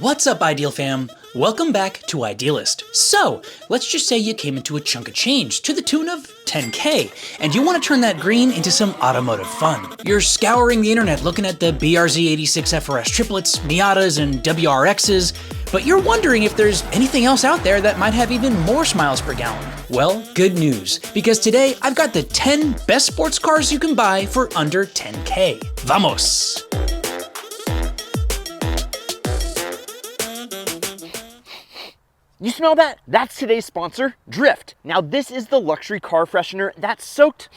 What's up, Ideal fam? Welcome back to Idealist. So, let's just say you came into a chunk of change to the tune of 10K, and you want to turn that green into some automotive fun. You're scouring the internet looking at the BRZ86 FRS triplets, Miatas and WRXs, but you're wondering if there's anything else out there that might have even more miles per gallon. Well, good news, because today I've got the 10 best sports cars you can buy for under 10K. Vamos! You smell that? That's today's sponsor, Drift. Now this is the luxury car freshener that's soaked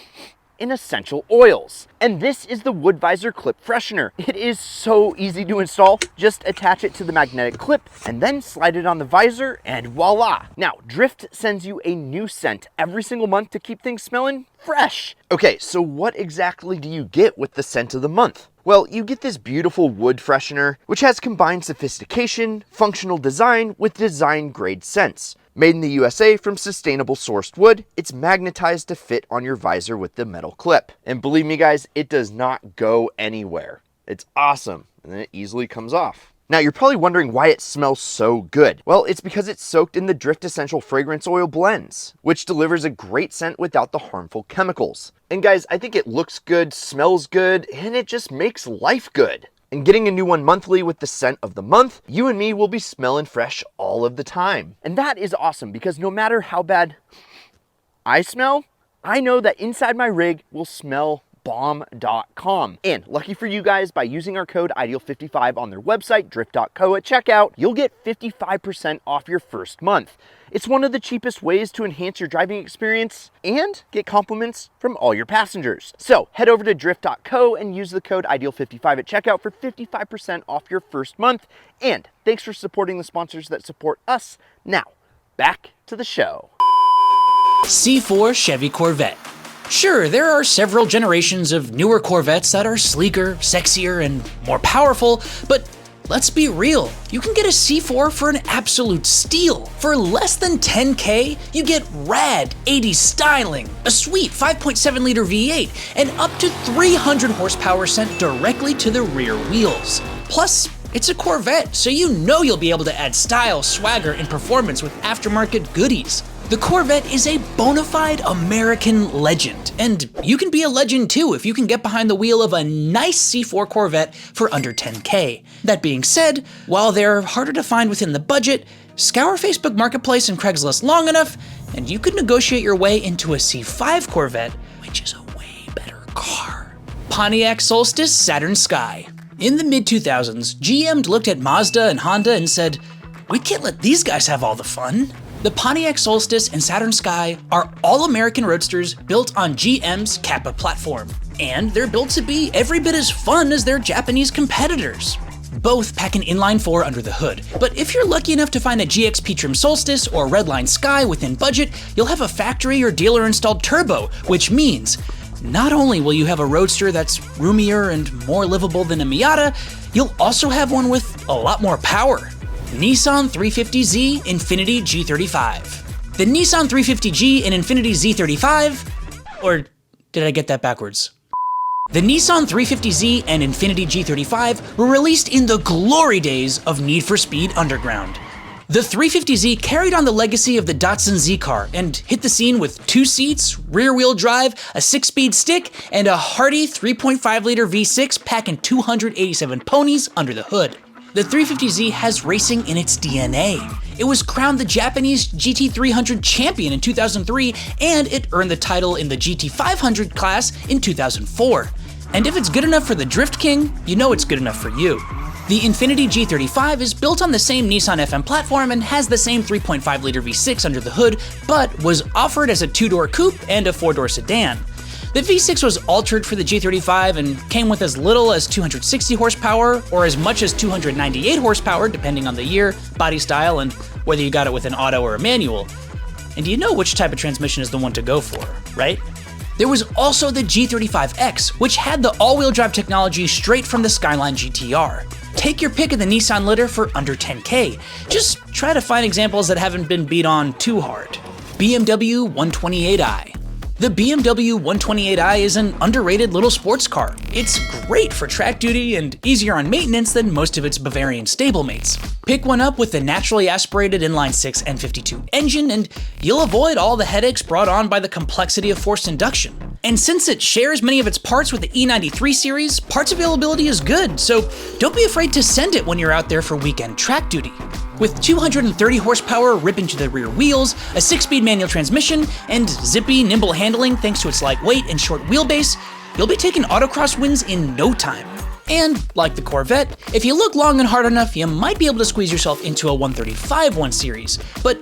in essential oils. And this is the wood visor clip freshener. It is so easy to install. Just attach it to the magnetic clip and then slide it on the visor and voila. Now Drift sends you a new scent every single month to keep things smelling fresh. Okay, so what exactly do you get with the scent of the month? Well, you get this beautiful wood freshener, which has combined sophistication, functional design with design-grade scents. Made in the USA from sustainable sourced wood, it's magnetized to fit on your visor with the metal clip. And believe me guys, it does not go anywhere. It's awesome, and then it easily comes off. Now you're probably wondering why it smells so good. Well, it's because it's soaked in the Drift Essential Fragrance Oil blends, which delivers a great scent without the harmful chemicals. And guys, I think it looks good, smells good, and it just makes life good. And getting a new one monthly with the scent of the month, you and me will be smelling fresh all of the time. And that is awesome because no matter how bad I smell, I know that inside my rig will smell bomb.com. And lucky for you guys, by using our code IDEAL55 on their website, drift.co at checkout, you'll get 55% off your first month. It's one of the cheapest ways to enhance your driving experience and get compliments from all your passengers. So head over to drift.co and use the code IDEAL55 at checkout for 55% off your first month. And thanks for supporting the sponsors that support us. Now, back to the show. C4 Chevy Corvette. Sure, there are several generations of newer Corvettes that are sleeker, sexier, and more powerful, but let's be real, you can get a C4 for an absolute steal. For less than 10K, you get rad 80s styling, a sweet 5.7-liter V8, and up to 300 horsepower sent directly to the rear wheels. Plus, it's a Corvette, so you know you'll be able to add style, swagger, and performance with aftermarket goodies. The Corvette is a bona fide American legend, and you can be a legend too if you can get behind the wheel of a nice C4 Corvette for under 10K. That being said, while they're harder to find within the budget, scour Facebook Marketplace and Craigslist long enough, and you could negotiate your way into a C5 Corvette, which is a way better car. Pontiac Solstice Saturn Sky. In the mid-2000s, GM looked at Mazda and Honda and said, "We can't let these guys have all the fun." The Pontiac Solstice and Saturn Sky are all-American roadsters built on GM's Kappa platform, and they're built to be every bit as fun as their Japanese competitors. Both pack an inline-4 under the hood, but if you're lucky enough to find a GXP trim Solstice or Redline Sky within budget, you'll have a factory or dealer-installed turbo, which means not only will you have a roadster that's roomier and more livable than a Miata, you'll also have one with a lot more power. Nissan 350Z Infiniti G35. The Nissan 350G and Infiniti Z35, or did I get that backwards? The Nissan 350Z and Infiniti G35 were released in the glory days of Need for Speed Underground. The 350Z carried on the legacy of the Datsun Z car and hit the scene with 2 seats, rear-wheel drive, a 6-speed stick, and a hearty 3.5-liter V6 packing 287 ponies under the hood. The 350Z has racing in its DNA. It was crowned the Japanese GT300 champion in 2003, and it earned the title in the GT500 class in 2004. And if it's good enough for the Drift King, you know it's good enough for you. The Infiniti G35 is built on the same Nissan FM platform and has the same 3.5-liter V6 under the hood, but was offered as a 2-door coupe and a 4-door sedan. The V6 was altered for the G35 and came with as little as 260 horsepower or as much as 298 horsepower depending on the year, body style, and whether you got it with an auto or a manual. And you know which type of transmission is the one to go for, right? There was also the G35X, which had the all-wheel drive technology straight from the Skyline GTR. Take your pick of the Nissan litter for under 10K. Just try to find examples that haven't been beat on too hard. BMW 128i. The BMW 128i is an underrated little sports car. It's great for track duty and easier on maintenance than most of its Bavarian stablemates. Pick one up with the naturally aspirated inline-6 N52 engine and you'll avoid all the headaches brought on by the complexity of forced induction. And since it shares many of its parts with the E93 series, parts availability is good, so don't be afraid to send it when you're out there for weekend track duty. With 230 horsepower ripping to the rear wheels, a 6-speed manual transmission, and zippy, nimble handling thanks to its lightweight and short wheelbase, you'll be taking autocross wins in no time. And, like the Corvette, if you look long and hard enough, you might be able to squeeze yourself into a 135 1 Series, but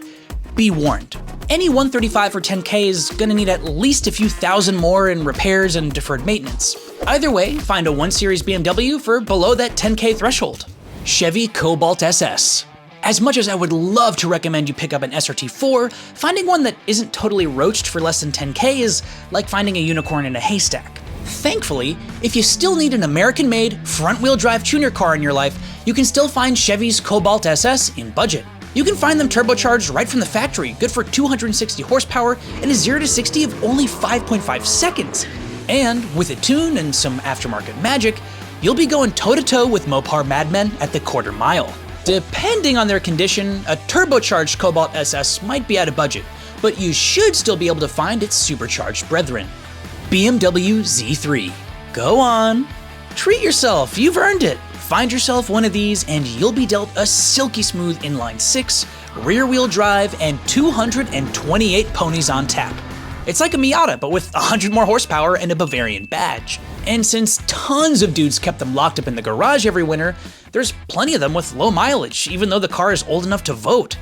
be warned. Any 135 for 10K is gonna need at least a few thousand more in repairs and deferred maintenance. Either way, find a 1 Series BMW for below that 10K threshold. Chevy COBALT SS. As much as I would love to recommend you pick up an SRT4, finding one that isn't totally roached for less than 10K is like finding a unicorn in a haystack. Thankfully, if you still need an American-made, front-wheel drive tuner car in your life, you can still find Chevy's COBALT SS in budget. You can find them turbocharged right from the factory, good for 260 horsepower and a 0 to 60 of only 5.5 seconds. And with a tune and some aftermarket magic, you'll be going toe-to-toe with Mopar madmen at the quarter mile. Depending on their condition, a turbocharged COBALT SS might be out of budget, but you should still be able to find its supercharged brethren. BMW Z3. Go on. Treat yourself, you've earned it. Find yourself one of these and you'll be dealt a silky smooth inline-6, rear-wheel drive, and 228 ponies on tap. It's like a Miata, but with 100 more horsepower and a Bavarian badge. And since tons of dudes kept them locked up in the garage every winter, there's plenty of them with low mileage, even though the car is old enough to vote.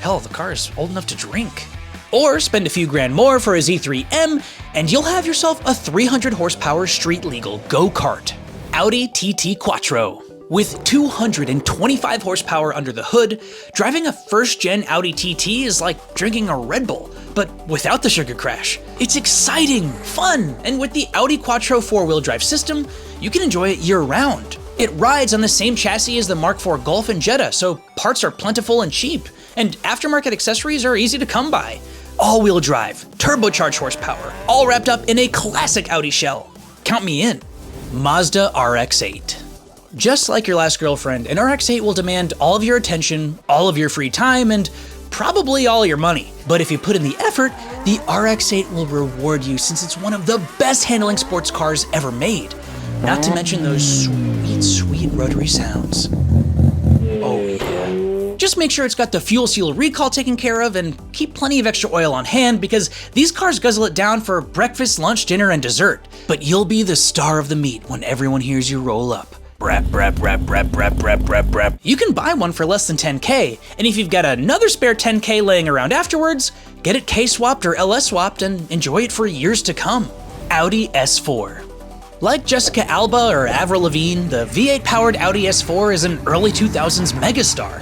Hell, the car is old enough to drink. Or spend a few grand more for a Z3M, and you'll have yourself a 300 horsepower street-legal go-kart. Audi TT Quattro. With 225 horsepower under the hood, driving a first-gen Audi TT is like drinking a Red Bull, but without the sugar crash. It's exciting, fun, and with the Audi Quattro 4-wheel drive system, you can enjoy it year-round. It rides on the same chassis as the Mark IV Golf and Jetta, so parts are plentiful and cheap, and aftermarket accessories are easy to come by. All-wheel drive, turbocharged horsepower, all wrapped up in a classic Audi shell. Count me in. Mazda RX-8. Just like your last girlfriend, an RX-8 will demand all of your attention, all of your free time, and probably all your money. But if you put in the effort, the RX-8 will reward you since it's one of the best handling sports cars ever made. Not to mention those sweet, sweet rotary sounds. Oh yeah. Just make sure it's got the fuel seal recall taken care of and keep plenty of extra oil on hand because these cars guzzle it down for breakfast, lunch, dinner, and dessert. But you'll be the star of the meet when everyone hears you roll up. Brap, brap, brap, brap, brap, brap, brap, brap. You can buy one for less than 10K, and if you've got another spare 10K laying around afterwards, get it K-swapped or LS swapped and enjoy it for years to come. Audi S4. Like Jessica Alba or Avril Lavigne, the V8-powered Audi S4 is an early 2000s megastar.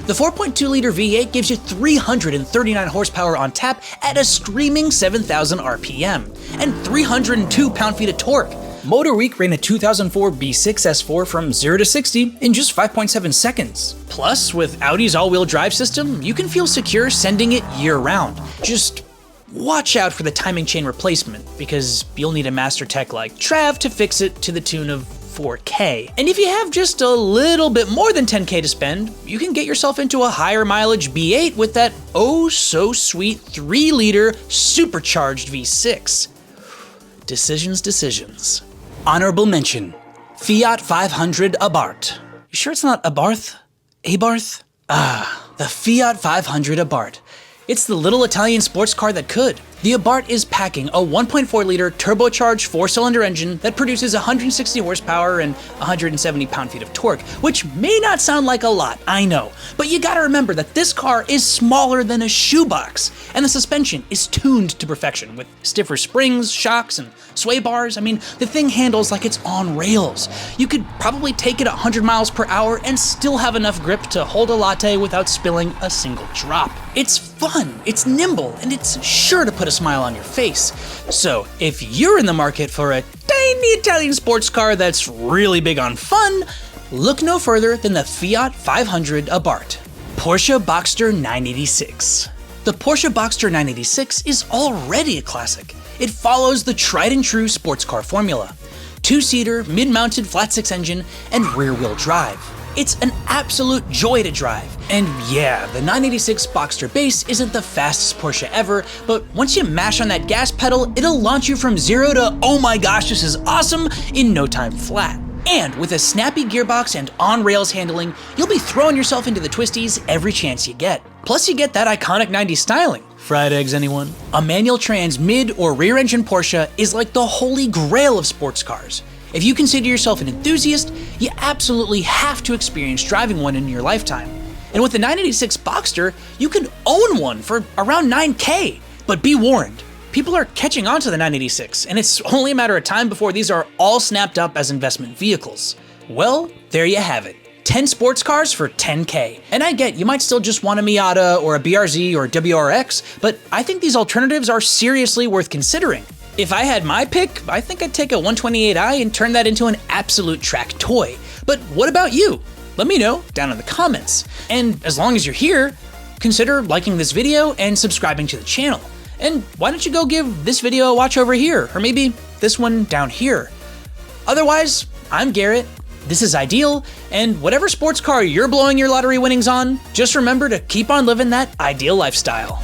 The 4.2-liter V8 gives you 339 horsepower on tap at a screaming 7,000 RPM and 302 pound-feet of torque. MotorWeek ran a 2004 B6 S4 from 0 to 60 in just 5.7 seconds. Plus, with Audi's all-wheel drive system, you can feel secure sending it year-round. Just watch out for the timing chain replacement, because you'll need a master tech like Trav to fix it to the tune of 4K. And if you have just a little bit more than 10K to spend, you can get yourself into a higher mileage B8 with that oh-so-sweet 3-liter supercharged V6. Decisions. Honorable mention, Fiat 500 Abarth. You sure it's not Abarth? Abarth? The Fiat 500 Abarth. It's the little Italian sports car that could. The Abarth is packing a 1.4-liter turbocharged 4-cylinder engine that produces 160 horsepower and 170 pound-feet of torque, which may not sound like a lot, I know, but you gotta remember that this car is smaller than a shoebox, and the suspension is tuned to perfection with stiffer springs, shocks, and sway bars. I mean, the thing handles like it's on rails. You could probably take it 100 miles per hour and still have enough grip to hold a latte without spilling a single drop. It's fun, it's nimble, and it's sure to put a smile on your face. So if you're in the market for a tiny Italian sports car that's really big on fun, look no further than the Fiat 500 Abarth. Porsche Boxster 986. The Porsche Boxster 986 is already a classic. it follows the tried and true sports car formula. Two-seater, mid-mounted flat six engine, and rear-wheel drive. It's an absolute joy to drive. And yeah, the 986 Boxster base isn't the fastest Porsche ever, but once you mash on that gas pedal, it'll launch you from 0 to oh my gosh, this is awesome in no time flat. And with a snappy gearbox and on-rails handling, you'll be throwing yourself into the twisties every chance you get. Plus you get that iconic 90s styling. Fried eggs, anyone? A manual trans mid or rear engine Porsche is like the holy grail of sports cars. If you consider yourself an enthusiast, you absolutely have to experience driving one in your lifetime. And with the 986 Boxster, you can own one for around $9K. But be warned, people are catching on to the 986, and it's only a matter of time before these are all snapped up as investment vehicles. Well, there you have it. 10 sports cars for $10K. And I get you might still just want a Miata or a BRZ or a WRX, but I think these alternatives are seriously worth considering. If I had my pick, I think I'd take a 128i and turn that into an absolute track toy. But what about you? Let me know down in the comments. And as long as you're here, consider liking this video and subscribing to the channel. And why don't you go give this video a watch over here, or maybe this one down here. Otherwise, I'm Garrett, this is Ideal, and whatever sports car you're blowing your lottery winnings on, just remember to keep on living that ideal lifestyle.